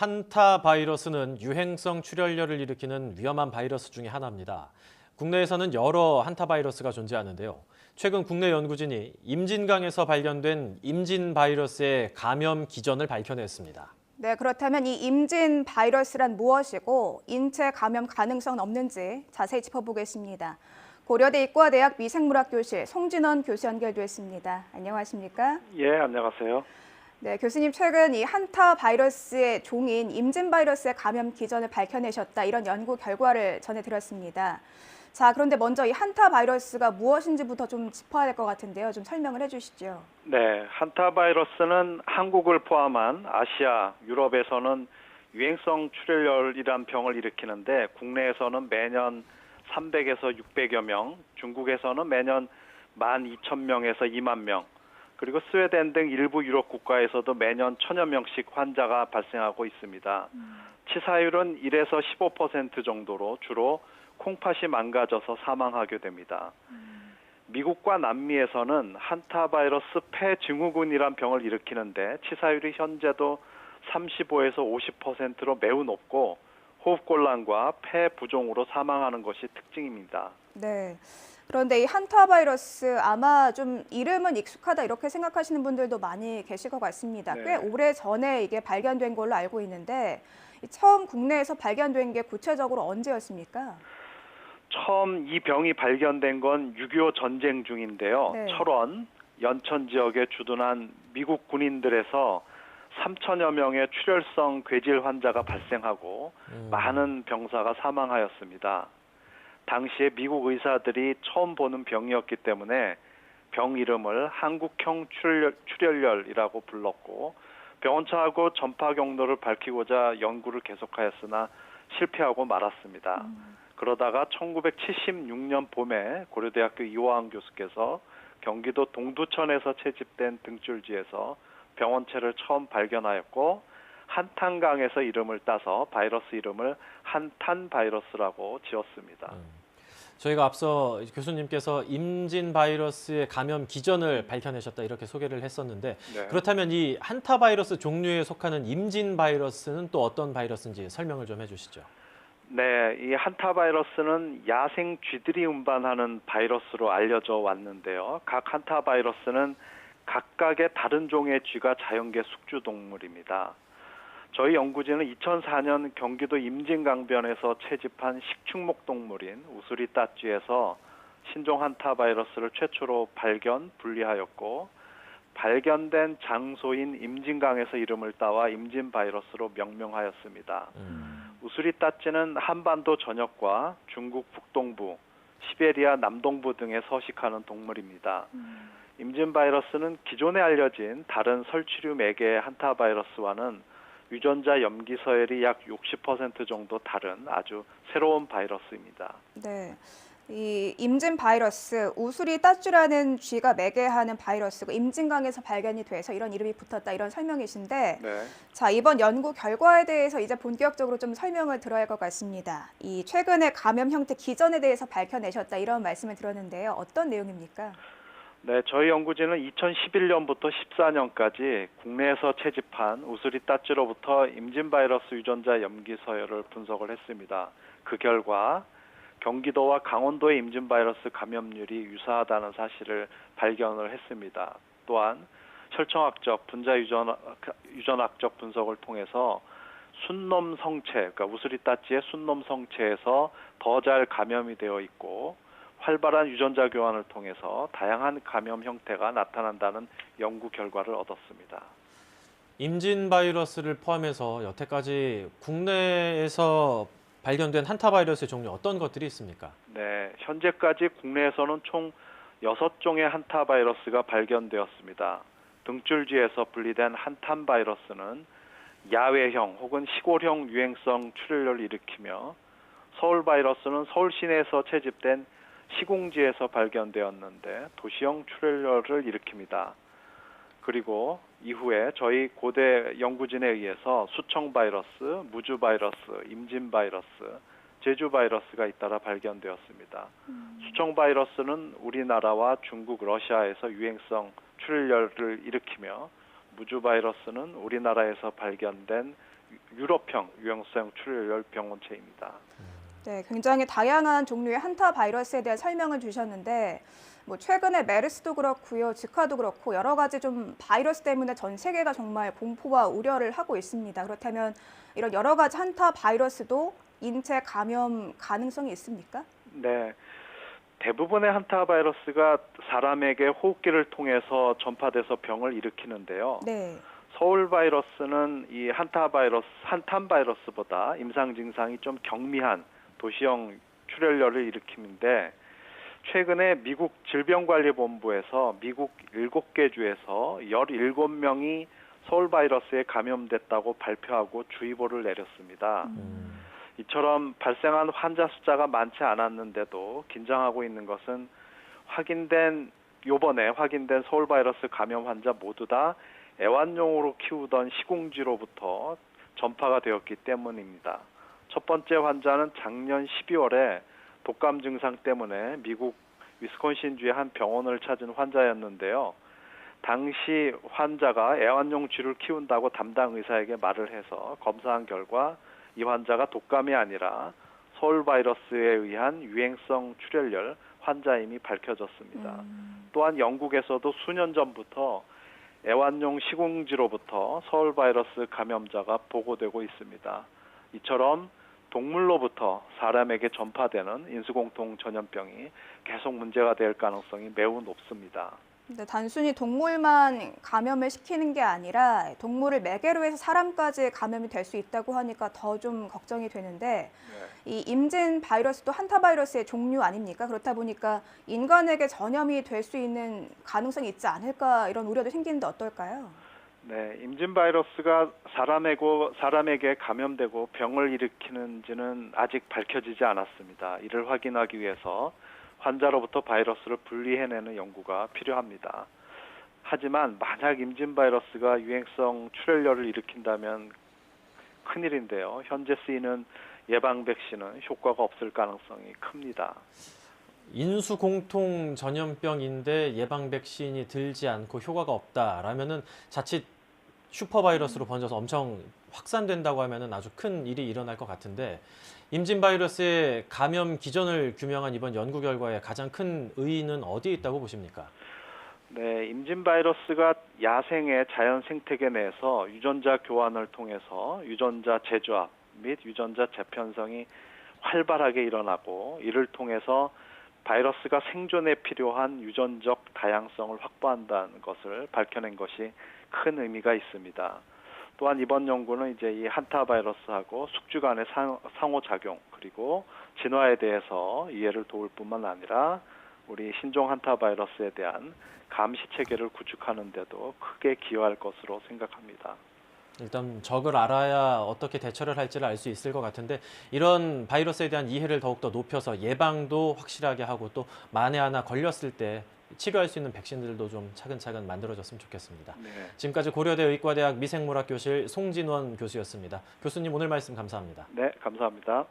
한타 바이러스는 유행성 출혈열을 일으키는 위험한 바이러스 중에 하나입니다. 국내에서는 여러 한타 바이러스가 존재하는데요. 최근 국내 연구진이 임진강에서 발견된 임진 바이러스의 감염 기전을 밝혀냈습니다. 네, 그렇다면 이 임진 바이러스란 무엇이고 인체 감염 가능성은 없는지 자세히 짚어보겠습니다. 고려대 이과대학 미생물학 교실 송진원 교수 연결됐습니다. 안녕하십니까? 예, 안녕하세요. 네, 교수님 최근 이 한타 바이러스의 종인 임진 바이러스의 감염 기전을 밝혀내셨다 이런 연구 결과를 전해 들었습니다. 자, 그런데 먼저 이 한타 바이러스가 무엇인지부터 좀 짚어야 될 것 같은데요. 좀 설명을 해주시죠. 네, 한타 바이러스는 한국을 포함한 아시아, 유럽에서는 유행성 출혈열이란 병을 일으키는데 국내에서는 매년 300에서 600여 명, 중국에서는 매년 12,000명에서 2만 명, 그리고 스웨덴 등 일부 유럽 국가에서도 매년 1,000여 명씩 환자가 발생하고 있습니다. 치사율은 1에서 15% 정도로 주로 콩팥이 망가져서 사망하게 됩니다. 미국과 남미에서는 한타 바이러스 폐 증후군이란 병을 일으키는데 치사율이 현재도 35에서 50%로 매우 높고 호흡곤란과 폐 부종으로 사망하는 것이 특징입니다. 네. 그런데 이 한타 바이러스 아마 좀 이름은 익숙하다 이렇게 생각하시는 분들도 많이 계실 것 같습니다. 네. 꽤 오래 전에 이게 발견된 걸로 알고 있는데 처음 국내에서 발견된 게 구체적으로 언제였습니까? 처음 이 병이 발견된 건 6.25 전쟁 중인데요. 네. 철원, 연천 지역에 주둔한 미국 군인들에서 3천여 명의 출혈성 괴질 환자가 발생하고 많은 병사가 사망하였습니다. 당시에 미국 의사들이 처음 보는 병이었기 때문에 병 이름을 한국형 출혈열이라고 불렀고 병원차하고 전파 경로를 밝히고자 연구를 계속하였으나 실패하고 말았습니다. 그러다가 1976년 봄에 고려대학교 이호환 교수께서 경기도 동두천에서 채집된 등줄지에서 병원체를 처음 발견하였고 한탄강에서 이름을 따서 바이러스 이름을 한탄 바이러스라고 지었습니다. 저희가 앞서 교수님께서 임진 바이러스의 감염 기전을 밝혀내셨다 이렇게 소개를 했었는데 네. 그렇다면 이 한타 바이러스 종류에 속하는 임진 바이러스는 또 어떤 바이러스인지 설명을 좀 해주시죠. 네, 이 한타 바이러스는 야생 쥐들이 운반하는 바이러스로 알려져 왔는데요. 각 한타 바이러스는 각각의 다른 종의 쥐가 자연계 숙주 동물입니다. 저희 연구진은 2004년 경기도 임진강변에서 채집한 식충목 동물인 우수리 따쥐에서 신종 한타 바이러스를 최초로 발견, 분리하였고 발견된 장소인 임진강에서 이름을 따와 임진 바이러스로 명명하였습니다. 우수리 따쥐는 한반도 전역과 중국 북동부, 시베리아 남동부 등에 서식하는 동물입니다. 임진 바이러스는 기존에 알려진 다른 설치류 매개의 한타 바이러스와는 유전자 염기 서열이 약 60% 정도 다른 아주 새로운 바이러스입니다. 네. 이 임진 바이러스, 우수리 따쥐라는 쥐가 매개하는 바이러스고 임진강에서 발견이 돼서 이런 이름이 붙었다 이런 설명이신데 네. 자, 이번 연구 결과에 대해서 이제 본격적으로 좀 설명을 들어야 할 것 같습니다. 이 최근의 감염 형태 기전에 대해서 밝혀내셨다 이런 말씀을 들었는데요. 어떤 내용입니까? 네, 저희 연구진은 2011년부터 14년까지 국내에서 채집한 우수리 따쥐로부터 임진 바이러스 유전자 염기 서열을 분석을 했습니다. 그 결과 경기도와 강원도의 임진 바이러스 감염률이 유사하다는 사실을 발견을 했습니다. 또한 혈청학적, 분자 유전학적 분석을 통해서 순놈 성체, 그러니까 우수리 따쥐의 순놈 성체에서 더 잘 감염이 되어 있고 활발한 유전자 교환을 통해서 다양한 감염 형태가 나타난다는 연구 결과를 얻었습니다. 임진 바이러스를 포함해서 여태까지 국내에서 발견된 한타 바이러스의 종류 어떤 것들이 있습니까? 네, 현재까지 국내에서는 총 6종의 한타 바이러스가 발견되었습니다. 등줄지에서 분리된 한탄 바이러스는 야외형 혹은 시골형 유행성 출혈을 일으키며 서울 바이러스는 서울 시내에서 채집된 시궁지에서 발견되었는데 도시형 출혈열을 일으킵니다. 그리고 이후에 저희 고대 연구진에 의해서 수청 바이러스, 무주 바이러스, 임진 바이러스, 제주 바이러스가 잇따라 발견되었습니다. 수청 바이러스는 우리나라와 중국, 러시아에서 유행성 출혈열을 일으키며 무주 바이러스는 우리나라에서 발견된 유럽형 유행성 출혈열 병원체입니다. 네, 굉장히 다양한 종류의 한타 바이러스에 대한 설명을 주셨는데 뭐 최근에 메르스도 그렇고요, 지카도 그렇고 여러 가지 좀 바이러스 때문에 전 세계가 정말 공포와 우려를 하고 있습니다. 그렇다면 이런 여러 가지 한타 바이러스도 인체 감염 가능성이 있습니까? 네. 대부분의 한타 바이러스가 사람에게 호흡기를 통해서 전파돼서 병을 일으키는데요. 네. 서울 바이러스는 이 한탄 바이러스보다 임상 증상이 좀 경미한 도시형 출혈열을 일으키는데 최근에 미국 질병관리본부에서 미국 7개 주에서 17명이 서울 바이러스에 감염됐다고 발표하고 주의보를 내렸습니다. 이처럼 발생한 환자 숫자가 많지 않았는데도 긴장하고 있는 것은 요번에 확인된 서울 바이러스 감염 환자 모두 다 애완용으로 키우던 시궁지로부터 전파가 되었기 때문입니다. 첫 번째 환자는 작년 12월에 독감 증상 때문에 미국 위스콘신주의 한 병원을 찾은 환자였는데요. 당시 환자가 애완용 쥐를 키운다고 담당 의사에게 말을 해서 검사한 결과 이 환자가 독감이 아니라 서울 바이러스에 의한 유행성 출혈열 환자임이 밝혀졌습니다. 또한 영국에서도 수년 전부터 애완용 시궁지로부터 서울 바이러스 감염자가 보고되고 있습니다. 이처럼 동물로부터 사람에게 전파되는 인수공통 전염병이 계속 문제가 될 가능성이 매우 높습니다. 근데 단순히 동물만 감염을 시키는 게 아니라 동물을 매개로 해서 사람까지 감염이 될 수 있다고 하니까 더 좀 걱정이 되는데 이 임진 바이러스도 한타 바이러스의 종류 아닙니까? 그렇다 보니까 인간에게 전염이 될 수 있는 가능성이 있지 않을까 이런 우려도 생기는데 어떨까요? 네, 임진 바이러스가 사람에게 감염되고 병을 일으키는지는 아직 밝혀지지 않았습니다. 이를 확인하기 위해서 환자로부터 바이러스를 분리해내는 연구가 필요합니다. 하지만 만약 임진 바이러스가 유행성 출혈열을 일으킨다면 큰일인데요. 현재 쓰이는 예방 백신은 효과가 없을 가능성이 큽니다. 인수공통 전염병인데 예방 백신이 들지 않고 효과가 없다라면은 자칫 슈퍼바이러스로 번져서 엄청 확산된다고 하면은 아주 큰 일이 일어날 것 같은데 임진 바이러스의 감염 기전을 규명한 이번 연구 결과의 가장 큰 의의는 어디에 있다고 보십니까? 네, 임진 바이러스가 야생의 자연 생태계 내에서 유전자 교환을 통해서 유전자 재조합 및 유전자 재편성이 활발하게 일어나고 이를 통해서 바이러스가 생존에 필요한 유전적 다양성을 확보한다는 것을 밝혀낸 것이 큰 의미가 있습니다. 또한 이번 연구는 이제 이 한타 바이러스하고 숙주 간의 상호작용 그리고 진화에 대해서 이해를 도울 뿐만 아니라 우리 신종 한타 바이러스에 대한 감시 체계를 구축하는 데도 크게 기여할 것으로 생각합니다. 일단 적을 알아야 어떻게 대처를 할지를 알 수 있을 것 같은데 이런 바이러스에 대한 이해를 더욱더 높여서 예방도 확실하게 하고 또 만에 하나 걸렸을 때 치료할 수 있는 백신들도 좀 차근차근 만들어졌으면 좋겠습니다. 네. 지금까지 고려대 의과대학 미생물학교실 송진원 교수였습니다. 교수님 오늘 말씀 감사합니다. 네, 감사합니다.